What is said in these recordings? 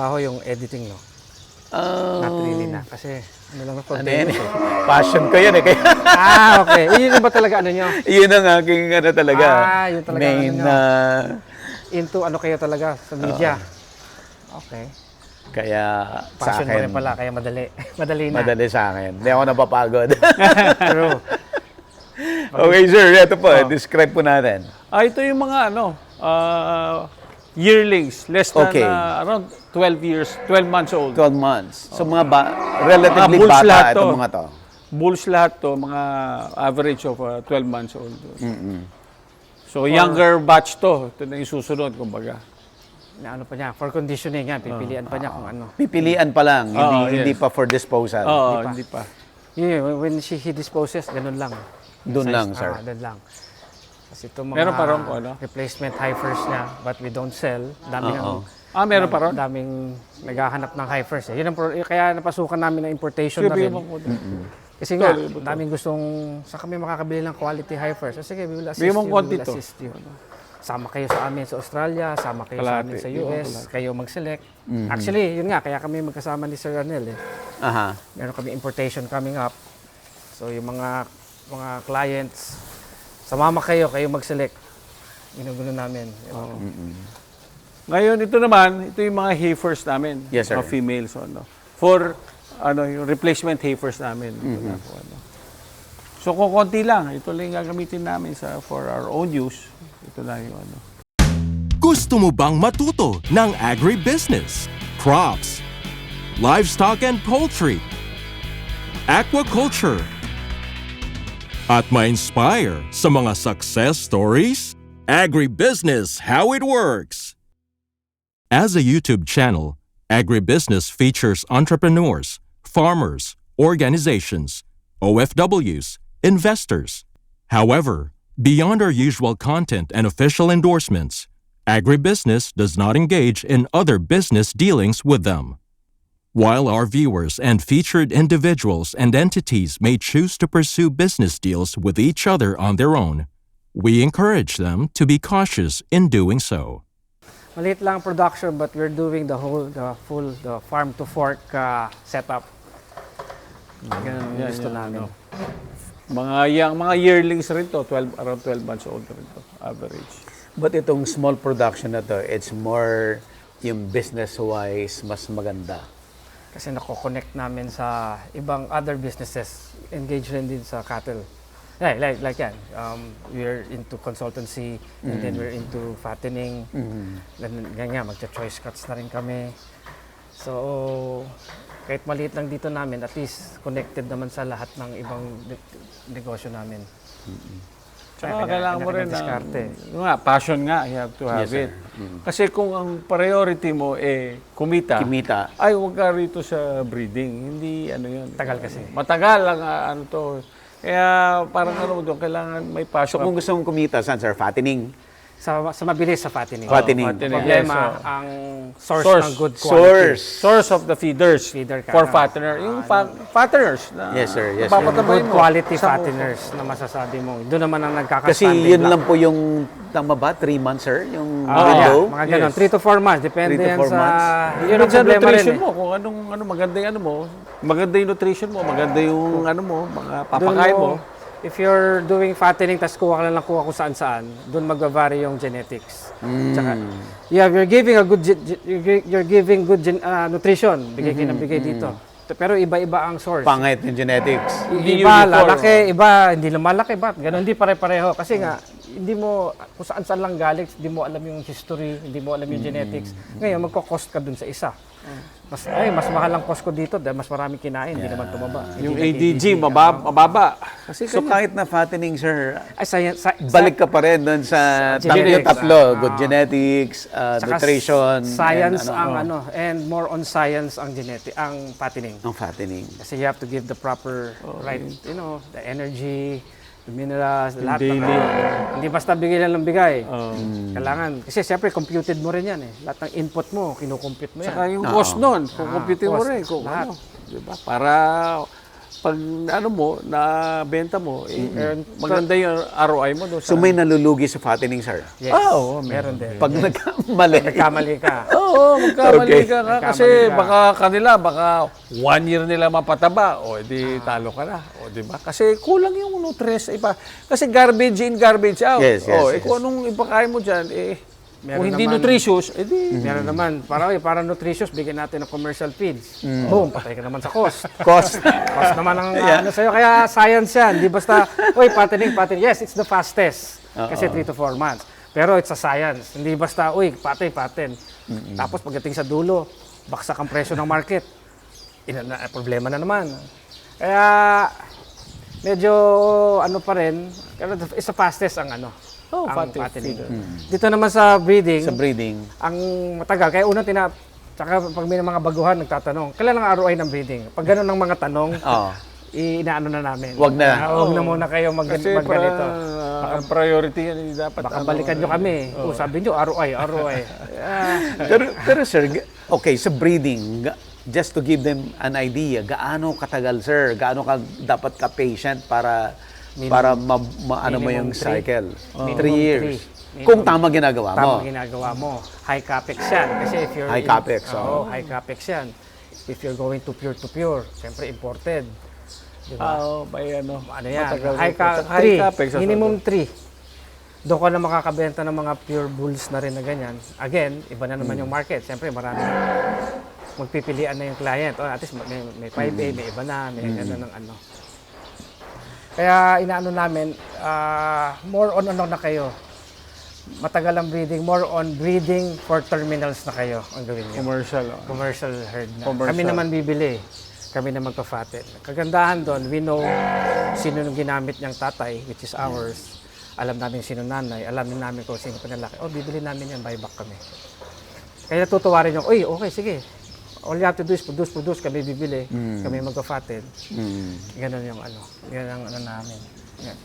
Ako yung editing, no? Not really na. Kasi, ano lang, Ano yan eh? Passion ko yan eh. Kaya okay. Yun ba talaga ano nyo? yun ang aking ano talaga. Yun talaga main ano nyo. Into ano kayo talaga sa media. Okay. Kaya sa Passion mo akin, rin pala, kaya madali. Madali na. madali sa akin. Hindi ako napapagod. True. Okay sir, ito po. Describe po natin. Ito yung mga yearlings, less than Okay. around 12 years, 12 months old. 12 months. So mga relatively Mga bulls bata lahat itong to. mga to. Bulls lahat to, mga average of 12 months old. So younger batch to, ito na yung susunod, kumbaga. Na ano pa niya, for conditioning yan, pipilian pa niya kung ano. Pipilian pa lang, hindi yes. pa for disposal. Oo, hindi pa. Yeah, when he disposes, ganun lang. Doon Size, lang, sir. Doon lang. Kasi ito mga Meron pa rin po, ano? replacement heifers niya, but we don't sell. Daming Meron pa rin? daming naghahanap ng heifers. Eh. Yun ang kaya napasukan namin ng importation na Sige, rin. mo po. Kasi nga, daming gustong, sa kami makakabili ng quality heifers. So, sige, we will assist Bigyan mong you, we konti will to. assist you. Sama kayo sa amin sa Australia, sama kayo sa amin Kalahati. sa Bigyan mo US, kalahati. kayo mag-select. Actually, yun nga, kaya kami magkasama ni Sir Arnel. Aha. Meron kami importation coming up. So, yung mga clients, samama kayo mag-select. Ginugulo namin. Ngayon, ito naman, ito yung mga heifers namin. Yes, sir. Mga females. Ano, for yung replacement heifers namin. Ito na po, ano. So, kung konti lang, ito lang yung gagamitin namin for our own use. Ito na yung ano. Gusto mo bang matuto ng agribusiness, crops, livestock and poultry, aquaculture, at ma-inspire sa mga success stories? Agribusiness How It Works. As a YouTube channel, Agribusiness features entrepreneurs, farmers, organizations, OFWs, investors. However, beyond our usual content and official endorsements, Agribusiness does not engage in other business dealings with them. While our viewers and featured individuals and entities may choose to pursue business deals with each other on their own, we encourage them to be cautious in doing so. Maliit lang ang production, but we're doing the farm to fork setup. Ganun ang gusto namin. Mga yearlings rin to, around 12 months old rin to, average. But itong small production na to, it's more yung business-wise mas maganda. Kasi nako-connect namin sa ibang other businesses, engage rin din sa cattle. Like yan. We're into consultancy, and then we're into fattening. Ganyan, magcha-choice cuts na rin kami. So, kahit maliit lang dito namin, at least connected naman sa lahat ng ibang negosyo namin. Tsaka kailangan mo rin diskarte. passion nga, you have to have Yes, sir. it. Kasi kung ang priority mo kumita, ay huwag ka rito sa breeding. Hindi yun. Tagal kasi. Matagal ang ano to. Kaya parang doon, kailangan may passion. So kung gusto mong kumita, saan sir? Fattening? Sa mabilis sa fattening. Fattening. Problema, Yes, ang source ng good quality. Source of the feeders Feeder for ka. fattener. Yung fatteners. Na Yes, sir. Yes, sir. papatabay Good mo. quality fatteners na masasabi mo. Doon naman ang Kasi nagkaka-standing yun block. lang po yung, tama ba? 3 months sir? Yung Yeah, window? mga ganun. Yes. 3 to 4 months. Depende 3 to yan 4 sa... months. Yun ang Sa problema rin nutrition eh. mo, kung anong maganda yung maganda yung nutrition mo, maganda yung mga papakain mo. If you're doing fattening, tas kuha ka lang kuha kung saan-saan, doon magva-vary yung genetics. Tsaka, you're giving a good, you're giving good nutrition. Bigay kayo ng bigay dito. Pero iba-iba ang source. Pangit yung genetics. Hindi Iba, uniform. lalaki, iba, hindi lumalaki. Ba't? Ganun, hindi pare-pareho. Kasi nga, hindi mo, kung saan-saan lang galing, hindi mo alam yung history, hindi mo alam yung genetics. Ngayon, magko-cost ka dun sa isa. Mas mahal ang cost ko dito dahil mas maraming kinain, hindi naman tumaba. Yung Hindi ADG, mababa. Kasi So kahit na fattening sir, balik balik ka pa rin doon sa Genetics. tatlo. Good genetics, nutrition, science and, and more on science ang fattening. ang fattening. Kasi you have to give the proper the energy, the minerals, lahat daily. hindi basta bigay lang ng bigay. Kailangan kasi siyempre computed mo rin yan eh. Lahat ng input mo, kinukompute mo yan. Saka yung cost nun, kung compute mo cost, rin. Kung lahat. diba? Para pag ano mo, na benta mo, maganda yung ROI mo doon. So may nalulugi sa fattening, sir? Yes. Oo, meron din. Pag nagkamali. Nagkamali ka. Oo, magkamali Okay. ka nga. Kasi Magkamali ka. baka kanila, baka 1 year nila mapataba. O, edi talo ka na. O, di ba? Kasi kulang yung nutrients. Iba. Kasi garbage in, garbage out. Yes, yes, o, yes. kung anong ipakain mo dyan, Meron kung hindi naman- nutritious, edi... Meron naman, para nutritious, bigyan natin ng commercial feeds. Boom, patay ka naman sa cost. Cost. Cost naman ang ano sa'yo. Kaya science yan. Di basta, fattening. Yes, it's the fastest. Kasi 3 to 4 months. Pero it's a science. Hindi basta, paten. Tapos pagdating sa dulo, baksak ang presyo ng market. Problema na naman. Kaya, medyo ano pa rin, pero it's the fastest ang ang fattening. Dito naman sa breeding, Sa breeding. ang matagal. Kaya unang tsaka pag may mga baguhan nagtatanong, kailan ang ROI ng breeding? Pag gano'n ng mga tanong, Oo. inaano na namin. Wag na. Huwag na muna kayo Kasi magganito. ang priority yan, hindi dapat. Baka balikan nyo kami. Sabi nyo, ROI. Pero sir, okay, sa breeding, just to give them an idea, gaano katagal, sir? Gaano ka dapat ka-patient para ano mo yung minimum three. cycle? Minimum 3 years. three. Kung tama ginagawa mo. Tama ginagawa mo. High capex yan. Kasi if you're... High capex, high capex yan. If you're going to pure, siyempre imported. Diba? May ano. Ano yan? matagal High, na- three. capex. Minimum 3. Doon ka na makakabenta ng mga pure bulls na rin na ganyan. Again, iba na naman yung market. Siyempre, marami magpipilian na yung client. At least may 5A, may iba na, may gano'n ng ano. Kaya inaano namin, more on na kayo. Matagal ang breeding, more on breeding for terminals na kayo ang gawin nyo. Commercial. Commercial herd na. Commercial. Kami naman bibili. Kami na magpa-fatten. Kagandahan doon, we know sino nung ginamit niyang tatay, which is ours. Alam namin sino nanay, alam namin kung sino panlalaki. Bibili namin yan, buyback kami. Kaya natutuwa rin yung, okay, sige. All you have to do is produce, kami bibili, kami magpa-fatten. Ganon yung yan ang namin. Yan.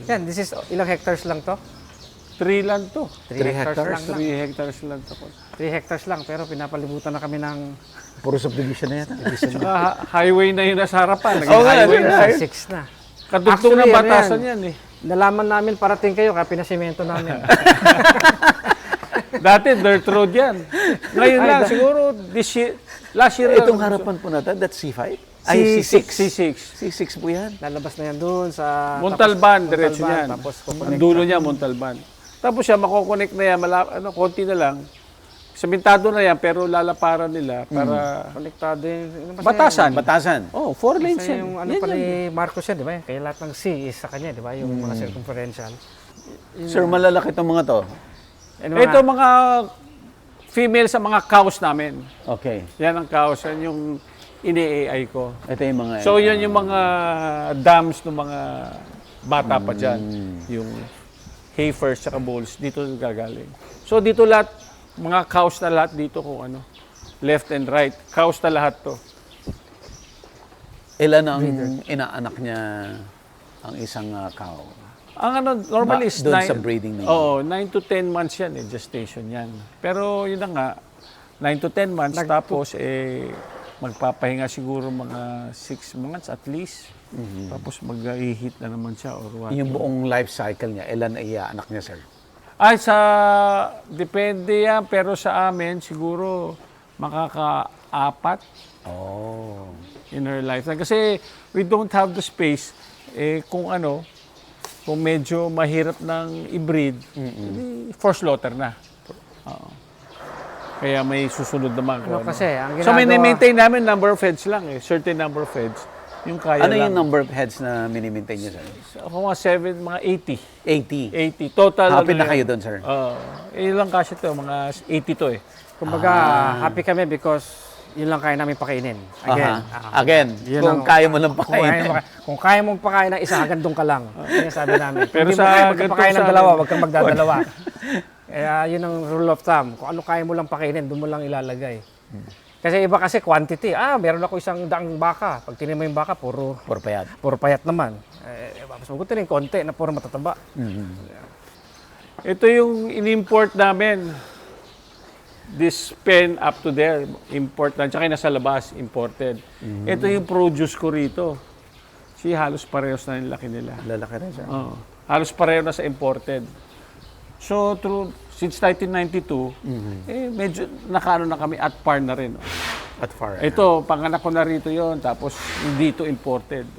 Yan, this is, ilang hectares lang to? 3 lang to. 3 hectares lang. 3 hectares lang to. 3 hectares lang, pero pinapalibutan na kami ng Puro subdivision na yan. Tsaka highway na yun nasa harapan. Oo nga, highway na. 6 na. Kadugtong Actually, ng batasan yan eh. Nalaman namin parating kayo, kaya pinasimento namin. Dati dirt road yan. Ngayon lang, siguro last year lang. Itong harapan po natin, that's C5? Ay, C6. C6. C6 po yan. Lalabas na yan doon sa... Montalban, tapos diretso Montalban, yan. Tapos Ang dulo niya, Montalban. Tapos siya, makokonect na yan, konti na lang. Sabintado na yan, pero lalaparan nila para... konektado yung... Batasan. Batasan. Oh, 4 lanes Kasi yan. yung ano Yan pa yan. ni Marcos yan, di ba? Kaya lahat ng C is sa kanya, di ba? Yung mga circumferential. Sir, malalaki itong mga to. Ano Ito mga female sa mga cows namin. Okay. Yan ang cows. Yan yung ini-AI ko. Ito yung mga... So, yun yung mga dams ng mga bata pa dyan. Yung heifers at bulls, dito gagaling. So, dito lahat, mga cows na lahat dito kung ano. Left and right. Cows na lahat to. Ilan ang inaanak niya ang isang cow? Ang ano, normally is Doon sa breeding na yun. Oo, 9 to 10 months yan gestation yan. Pero yun na nga, 9 to 10 months, tapos magpapahinga siguro mga 6 months at least. Tapos mag-i-hit na naman siya or what. Yung buong life cycle niya, ilan ay anak niya, sir? Ay, depende yan, pero sa amin siguro makaka-4 Oh. in her lifetime. Kasi we don't have the space, kung medyo mahirap ng i-breed, for slaughter na. Oo. Kaya may susunod naman. Ano kasi, ang So may ginagawa- maintain namin number of heads lang certain number of heads. Yung kaya Ano lang. yung number of heads na mini-maintain niya, sir? Ako mga 80. 80. 80. Total. Happy na yan. kayo doon, sir? Ilang kasi to, mga 80 to eh. Kumbaga, happy kami because yun lang kaya namin pakainin. Again. Again, Yun kung ang- kaya mo lang Kung kaya, pakainin. kung kaya mong pakain ng isa, hanggang doon ka lang. Yan ang sabi namin. Pero Kung di mo sa kaya ganito magpakain ng sa dalawa, amin- wag kang magdadalawa. Kaya yun ang rule of thumb. Kung ano kaya mo lang pakainin, doon mo lang ilalagay. Kasi iba kasi quantity. Meron ako 100 baka. Pag tinin mo yung baka, puro Porpayat. payat naman. Mas mabuti rin konti na puro matataba. Ito yung in-import namin. this pen up to there, important. Tsaka yung nasa labas, imported. Ito yung produce ko rito. Halos parehas na yung laki nila. Lalaki rin siya. Oo. Halos pareho na sa imported. So, since 1992, medyo nakaano na kami at par na rin. At far. Ito, panganak ko na rito yon, tapos dito imported.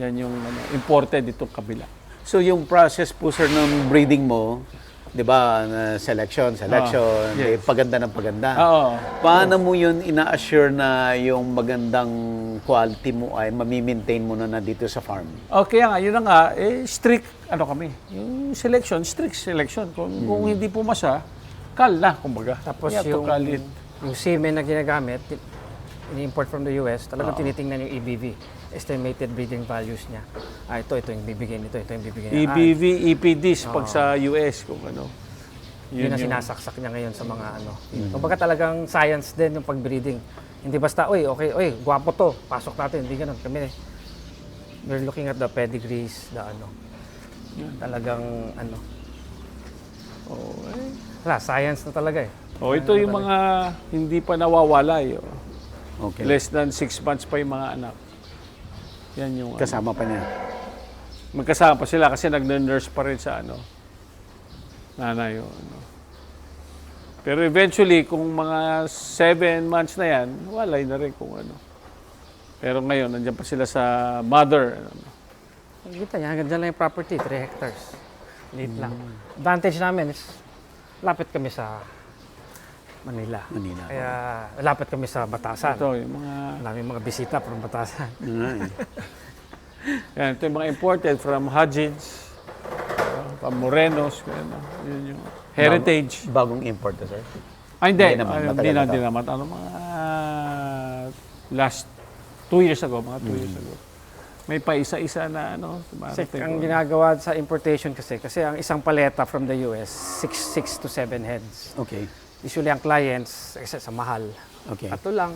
Yan yung imported itong kabila. So yung process po sir ng breeding mo, 'di ba, na selection, yes. paganda ng paganda. Oo. Paano mo yun ina-assure na yung magandang quality mo ay mami-maintain mo na dito sa farm? Okay nga, yun na nga, strict, kami, yung selection, strict selection. Kung hindi pumasa, kal na, kumbaga. Tapos You have to call it. yung semen na ginagamit, ini-import from the US, talagang tinitingnan yung EBV, estimated breeding values niya. Ito yung bibigyan nito, ito yung bibigyan niya. EBV, EPDs, pag sa US, kung ano. Yun ang sinasaksak niya ngayon sa mga ano. Kumbaga talagang science din yung pag-breeding. Hindi basta, okay, gwapo to, pasok natin. Hindi ganun. Kami, we're looking at the pedigrees, talagang ano. Wala, science na talaga eh. Ito yung mga hindi pa nawawala. Okay. Less than 6 months pa yung mga anak. Yan yung Kasama pa niya. magkasama pa sila kasi nag-nurse pa rin sa nanay. Pero eventually, kung mga 7 months na yan, walay na rin kung ano. Pero ngayon, nandiyan pa sila sa mother. Kita niya, hanggang dyan lang yung property, 3 hectares. Liit lang. Advantage namin is, lapit kami sa Manila. Kaya, lapit kami sa Batasan. Ito, yung mga... Maraming mga bisita from Batasan. Yan, ito yung mga imported from Hudgens, from Morenos, yun yung heritage. Bagong import to sir? Hindi Hindi naman, naman. matagal na to. Hindi naman. Mga last 2 years ago, mga 2 years ago. May pa isa-isa na Kasi ang ginagawa sa importation kasi ang isang paleta from the US, 6 to 7 heads. Okay. Usually ang clients, kasi sa mahal, Okay. ato lang.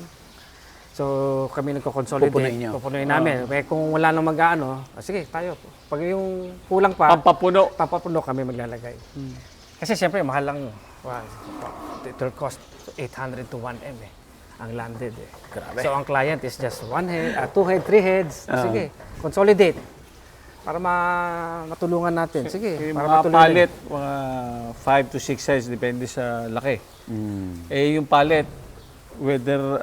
So kami nagko-consolidate, Pupunuin niyo. pupunuin namin. Kaya kung wala nang mag-ano, sige tayo. Pag yung kulang pa, papapuno kami maglalagay. Kasi siyempre mahal lang. It will cost 800 to 1 M ang landed Grabe. So ang client is just 1 head, 2 head, 3 heads. Sige, consolidate. Para matulungan natin. Sige, Yung para mga matuloy pallet, mga 5 to 6 size, depende sa laki. Yung pallet, whether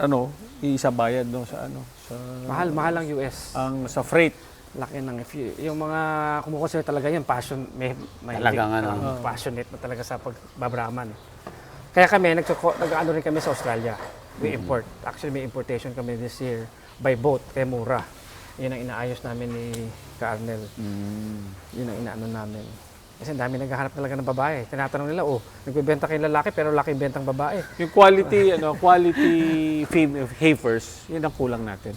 isa bayad sa sa mahal ang US. ang sa freight. Laki ng yung mga kumukonsider talaga yan, may Talagang passionate na talaga sa pagbabraman. Kaya kami, nag-ano rin kami sa Australia. We import. Actually, may importation kami this year by boat, kaya mura. Yun ang inaayos namin ni Ka-Arnel. Yun ang inaano namin. Kasi ang dami naghahanap talaga ng babae. Tinatanong nila, nagbebenta kayong lalaki pero laki bentang babae. Yung quality, quality female heifers, yun ang kulang natin.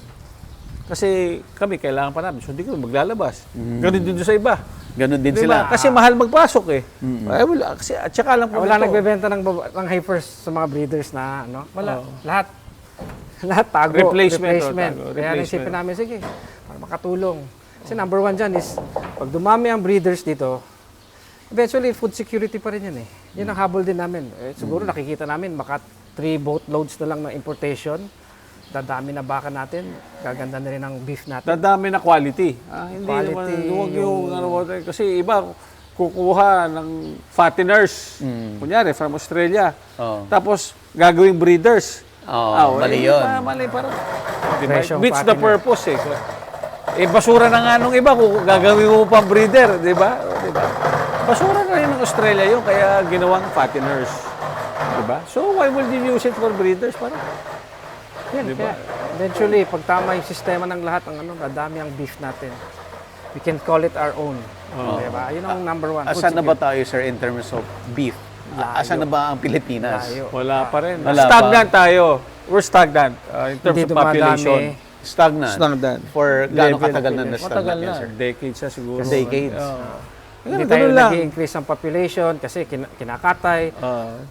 Kasi kami, kailangan pa namin. So, hindi kami maglalabas. Ganun din sa iba. Ganun din Diba? sila. Kasi mahal magpasok Ay, wala. Kasi, at saka lang po Wala ito. nagbebenta ng heifers sa mga breeders na, Wala. Lahat tago. Replacement, Kaya tago. Replacement. naisipin namin, sige, para makatulong. Kasi number 1 dyan is, pag dumami ang breeders dito, eventually, food security pa rin yan eh. Yun ang habol din namin. Siguro nakikita namin, maka 3 boatloads na lang ng importation. Dadami na baka natin. Gaganda na rin ang beef natin. Dadami na quality. Hindi Quality, naman, huwag yung, kasi iba, kukuha ng fatteners, kunyari, from Australia. Tapos, gagawing breeders. Mali yun. Mali parang. Presyong Beats the fattener. purpose basura na nga nung iba kung gagawin mo pang breeder, di ba? Basura na rin ng Australia yun, kaya ginawang fatteners. Di ba? So, why would you use it for breeders? Parang, Yan, diba? kaya eventually, pag tama yung sistema ng lahat, dadami ang beef natin. We can call it our own. Diba? Yun ang number 1. Asan na ba tayo, sir, in terms of beef? Asan na ba ang Pilipinas? Layo. wala pa rin. Wala Stagnant tayo. We're stagnant in terms Hindi of population. Stagnant. Stagnant. For gaano Level katagal na of na-stagnant Matagal yan, na. sir? Decades na siguro. Decades. Hindi Ganun tayo lang. nag-i-increase ang population kasi kinakatay.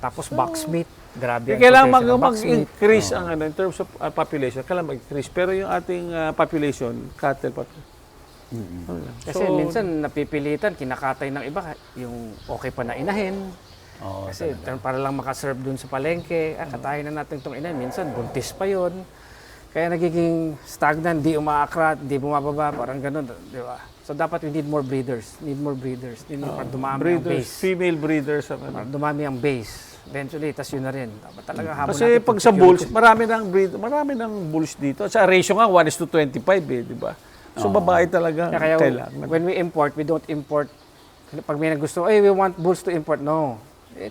Tapos box meat. Grabe ang Kailangan quotation ng box meat. mag-increase ang in terms of population. Kailangan mag-increase. Pero yung ating population, cattle population. Kasi minsan napipilitan, kinakatay ng iba, yung okay pa na inahin. Oo, Kasi para lang makaserve dun sa palengke, katayin na natin itong ina. Minsan, buntis pa yon. Kaya nagiging stagnant, di umaakrat, di bumababa, parang ganun, di ba? So dapat we need more breeders, need more para dumami ang Breeders, base. female breeders. Ang ano. Para dumami ang base. Eventually, tas yun na rin. Dapat talaga habang Kasi natin pag food sa bulls, security. marami ng bulls dito. Sa ratio nga, 1:25 di ba? So babae talaga Kaya kailangan. when we import, we don't import. Pag may nagusto, we want bulls to import. No.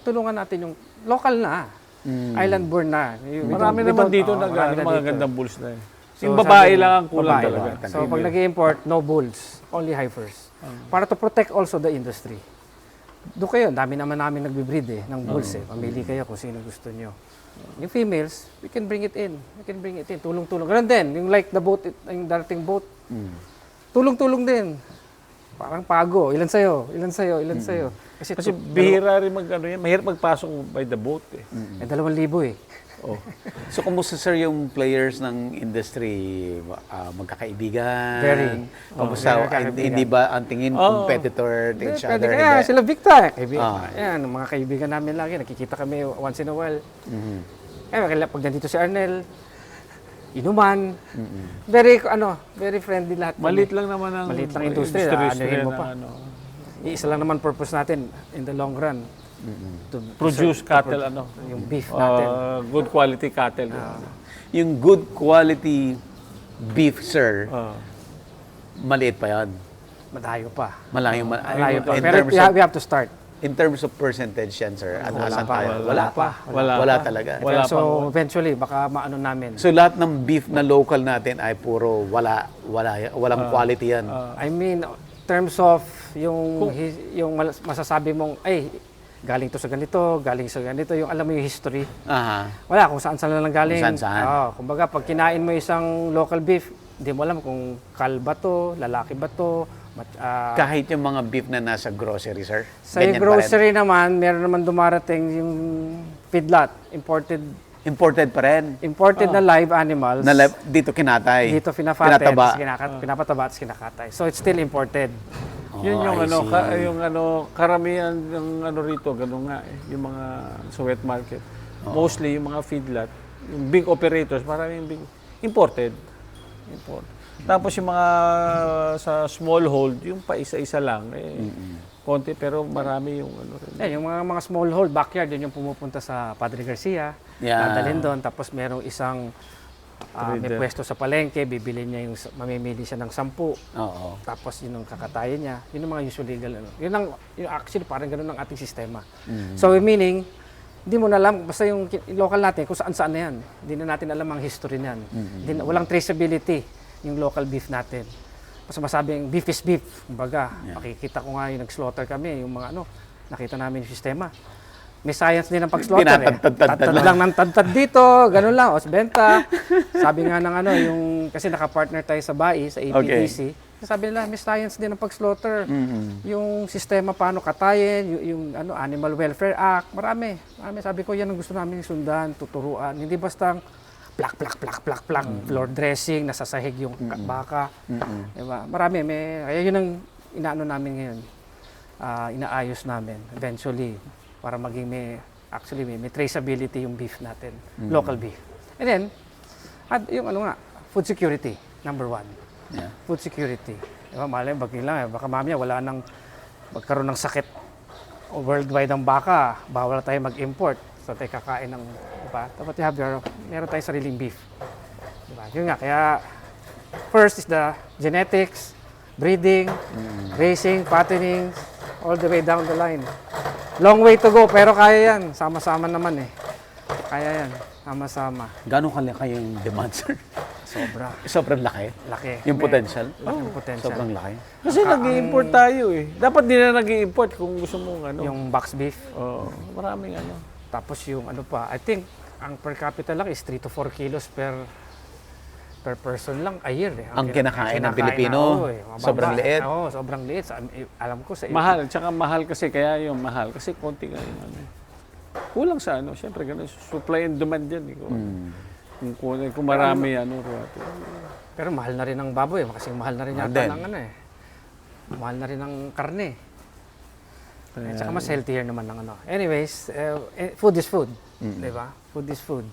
Tulungan natin yung local na. Island born na. Marami naman dito na marami mga dito. gandang bulls na eh. So, Yung babae sabi- lang ang kulang babae. talaga. So pag nag-import, no bulls, only heifers. Para to protect also the industry. Doon kayo, dami naman namin nagbe-breed ng bulls Pamili kayo kung sino gusto nyo. Yung females, we can bring it in. We can bring it in. Tulong-tulong. Ganun din. Yung like the boat, yung darating boat. Tulong-tulong din. Parang pago. Ilan sa'yo? Ilan sa'yo? Ilan sa'yo? Kasi bihira rin mag-ano yan. Mahirap magpasok by the boat eh. 2,000 Oh. So, kumusta sir yung players ng industry? Magkakaibigan? Very. Kamusta? Very magkakaibigan. Hindi ba ang tingin competitor to each Pwede other? kaya, Hindi. sila Victor. Kaibigan. Ah. Yan, mga kaibigan namin lagi. Nakikita kami once in a while. Pag nandito si Arnel, inuman. Very friendly lahat. Maliit lang naman ang Maliit lang industry, aanuhin mo na pa. ano. Iisa lang naman purpose natin in the long run. To Produce serve- cattle, ano. Yung beef natin. Good quality cattle. Yung good quality beef, sir, Ah. maliit pa yan. Malayo pa. Malayo Malayo pa. in Pero terms of we have to start. in terms of percentage yan, sir. At Wala asan pa, tayo? wala pa. Wala Wala pa. talaga. Wala so pa. eventually, baka maano namin. So lahat ng beef na local natin ay puro walang quality yan. I mean, terms of yung masasabi mong, ay, galing to sa ganito, galing sa ganito, yung alam mo yung history. Aha. Wala, kung saan lang galing. Kung saan-saan. Kumbaga, pag kinain mo isang local beef, hindi mo alam kung kal ba to, lalaki ba to. Kahit yung mga beef na nasa grocery, sir. Sa ganyan pa rin. grocery naman, meron naman dumarating yung feedlot, Imported pa rin. na live animals. Dito kinatay. Dito pinafatten, Pinataba. pinapataba at kinakatay. So it's still imported. Yun yung I see. yung karamihan ng rito, ganun nga eh, yung mga sa wet market. Mostly yung mga feedlot, yung big operators, maraming big imported. Tapos yung mga sa smallhold, yung pa isa-isa lang konti pero marami yung rin. Yung mga smallhold backyard, yun yung pumupunta sa Padre Garcia. Yeah. Dadalhin doon, tapos merong isang may Trader. pwesto sa palengke, bibili niya mamimili siya ng 10. Oo. Tapos yun ang kakatayin niya. Yun ang mga usually legal. Yung actually parang ganun ang ating sistema. So meaning, hindi mo na alam, basta yung local natin, kung saan-saan na yan. Hindi na natin alam ang history niyan. Walang traceability yung local beef natin. Basta masabing beef is beef. Kumbaga, makikita ko nga yung nag-slaughter kami, yung mga nakita namin yung sistema. May science din ang pag-slaughter Tinatad-tad-tad Tad lang ng tad dito, ganun lang, os benta. Sabi nga ng yung, kasi naka-partner tayo sa BAI, sa APDC. Sabi nila, may science din ang pag-slaughter. Yung sistema paano katayin, yung Animal Welfare Act, marami. Sabi ko, yan ang gusto namin sundan, tuturuan. Hindi basta plak, floor dressing, nasasahig yung baka. Diba? Marami, kaya yun ang inaano namin ngayon. Inaayos namin, eventually, para maging may traceability yung beef natin, local beef. And then, yung food security, number 1. Yeah. Food security. Diba, malay, biglang baka mamaya magkaroon ng sakit worldwide ang baka, bawal tayo mag-import. So tayo kakain ng, diba? Dapat meron tayong sariling beef. Diba? Yun nga, kaya first is the genetics, breeding, raising, fattening, all the way down the line. Long way to go, pero kaya yan. Sama-sama naman Kaya yan, sama-sama. Gano'ng kalaki yung demand, sir? Sobra. Sobrang laki. Laki. Yung potential? Laking potential. Sobrang laki. Kasi nag-i-import tayo eh. Dapat din na nag-i-import kung gusto mong Yung box beef. maraming Tapos yung I think, ang per capita lang is 3 to 4 kilos per person lang a year. Ang kinakain ng Pilipino, sobrang liit. Oo, sobrang liit. Alam ko sa mahal. Tsaka mahal kasi, kaya yung mahal. Kasi konti nga yung kulang sa siyempre ganun. Supply and demand yan. Kung marami Pero mahal na rin ang baboy. Kasi mahal na rin yata ng Mahal na rin ang karne. At saka mas healthier naman ng ano. Anyways, food is food. Di ba? Food is food.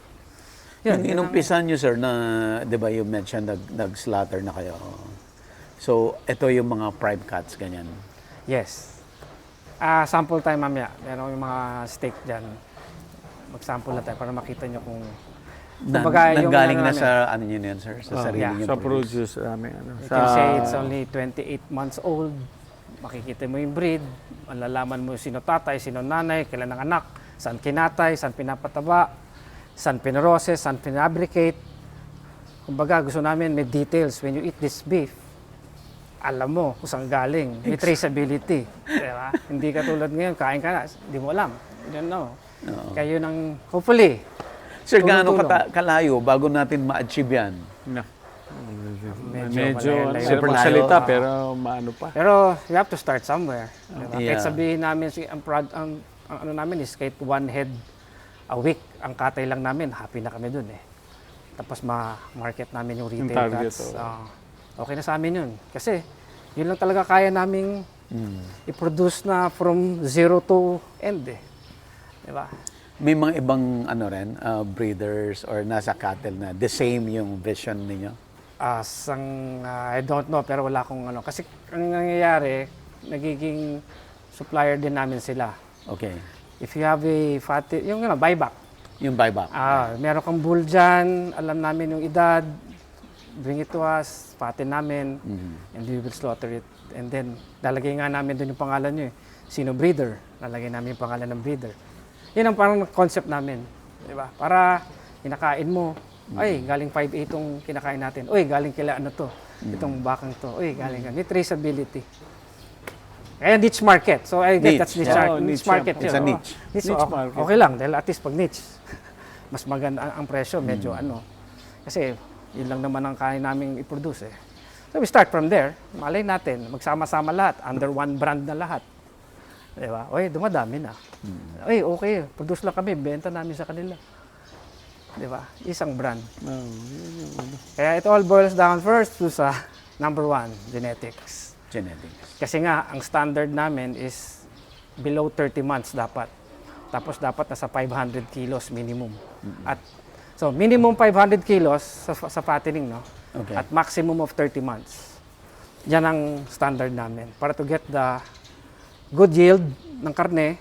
Yung inumpisan nyo, sir, na, di ba, you mentioned nag-slaughter na kayo. So, ito yung mga prime cuts, ganyan. Yes. Sample tayo mamaya. Meron yung mga steak dyan. Mag-sample na tayo para makita nyo kung... kumbaga, yung Nanggaling ano na namin. sa, ano yun yan, sir? Sa sarili yeah. nyo Sa produce namin. You can say it's only 28 months old. Makikita mo yung breed. Malalaman mo sino tatay, sino nanay, kailan ang anak, saan kinatay, saan pinapataba, saan pinaroses, saan pinabricate. Kumbaga, gusto namin may details. When you eat this beef, alam mo kung saan galing. May traceability. Diba? Hindi ka tulad ngayon, kain ka na, hindi mo alam. You don't know. Kaya yun ang, hopefully, Sir, gaano tulong-tulong. kalayo bago natin ma-achieve yan? No. Medyo Medyo super magsalita layo. pero maano pa. Pero you have to start somewhere. Diba? Yeah. Kahit sabihin namin, ang ano namin is kahit one head a week, ang katay lang namin, happy na kami dun eh. Tapos ma-market namin yung retail target, cuts. Okay na sa amin yun. Kasi yun lang talaga kaya naming i-produce na from zero to end eh. Diba? May mga ibang ano rin, breeders or nasa cattle na the same yung vision ninyo? I don't know, pero wala akong ano. Kasi ang nangyayari, nagiging supplier din namin sila. Okay. If you have a fatty, yung buyback. Yung buyback. Meron kang bull dyan, alam namin yung edad, bring it to us, fatten namin, and we will slaughter it. And then, lalagay nga namin doon yung pangalan nyo eh. Sino breeder? Lalagay namin yung pangalan ng breeder. Yan ang parang concept namin. Di ba? Para kinakain mo, ay, galing 5'8 itong kinakain natin. Uy, galing kila ano to. Itong bakang to. Uy, galing ka. May traceability. Kaya niche market. So I Niche. get that's niche, Yeah. niche Niche market. It's a yun. niche. Niche, Niche okay, market. okay lang. Dahil at least pag niche, mas maganda ang presyo. Medyo ano. Kasi yun lang naman ang kaya namin i-produce eh. So we start from there. Malay natin, magsama-sama lahat. Under one brand na lahat. Diba? Uy, dumadami na. Uy, okay. Produce lang kami. Benta namin sa kanila. Diba? Isang brand. Kaya it all boils down first to sa number one, genetics. Genetics. Kasi nga, ang standard namin is below 30 months dapat. Tapos dapat nasa 500 kilos minimum. At so minimum 500 kilos sa fattening, no? Okay. At maximum of 30 months. Yan ang standard namin. Para to get the good yield ng karne,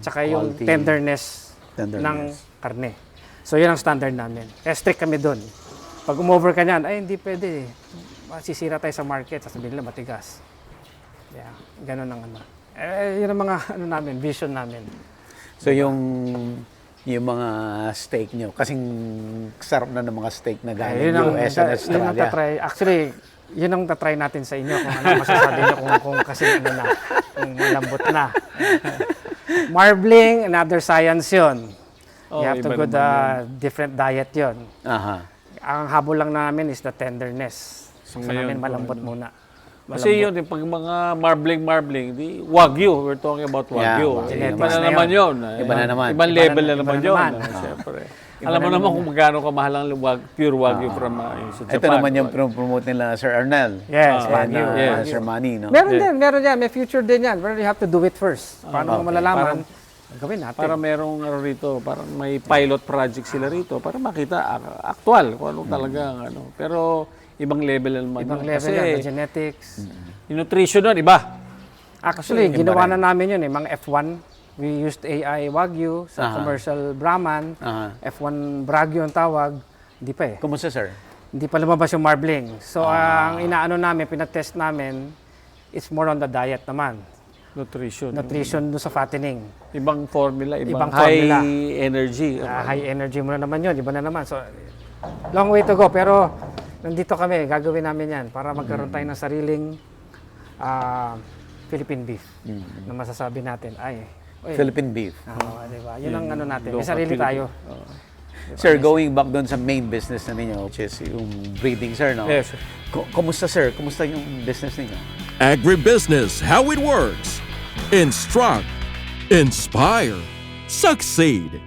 tsaka yung Quality. tenderness ng karne. So, yan ang standard namin. Kaya strict kami doon. Pag umover ka niyan, ay hindi pwede. Masisira tayo sa market, sasabihin nila matigas. Yeah, ganun ang ano. Yun ang mga ano namin, vision namin. So yung mga steak nyo, kasing sarap na ng mga steak na galing US and yun ang Australia. tatry. Actually, yun ang tatry natin sa inyo kung ano masasabi nyo kung kasi ano na, kung malambot na. Marbling, another science yun. You have to iba go naman the different diet yun. Aha. Ang habol lang namin is the tenderness. So, ngayon, namin malambot muna. Kasi yun, yung pag mga marbling, di Wagyu. We're talking about Wagyu. Yeah, Iba genetics na na naman yun. yun. Iba na naman. Ibang level na naman yun. naman. Siyempre. Alam mo naman kung magkano kamahal ang pure Wagyu from sa Japan. Ito naman yung promote nila Sir Arnel. Yes, And, Wagyu. yes. Sir Manny, no? Meron yan. May future din yan. But you have to do it first. Paano mo Okay. malalaman? Gawin natin. Para merong ano rito, parang may pilot project sila rito para makita aktual kung ano talaga ang ano. Pero ibang level na naman. Ibang yun. level Kasi yan. The genetics. yung nutrition nun, iba. Actually, Iba ginawa rin. na namin yun eh. Mga F1. We used AI Wagyu sa commercial Brahman. Aha. F1 Bragyo ang tawag. Hindi pa eh. Kumusta, sir? Hindi pa lumabas yung marbling. So, ang inaano namin, pinatest namin, it's more on the diet naman. Nutrition. Nutrition doon sa fattening. Ibang formula, ibang, Ibang high formula. energy. High energy mo na naman yun. Iba na naman. So, long way to go. Pero, nandito kami. Gagawin namin yan para magkaroon tayo ng sariling Philippine beef. Na masasabi natin, ay, uy, Philippine beef. diba? Yun ang ano natin. May local sarili tayo. Sir, going back doon sa main business na ninyo, which is yung breeding, sir, no? Yes. Kumusta, sir? Kumusta yung business ninyo? Agribusiness, how it works. Instruct, inspire, succeed.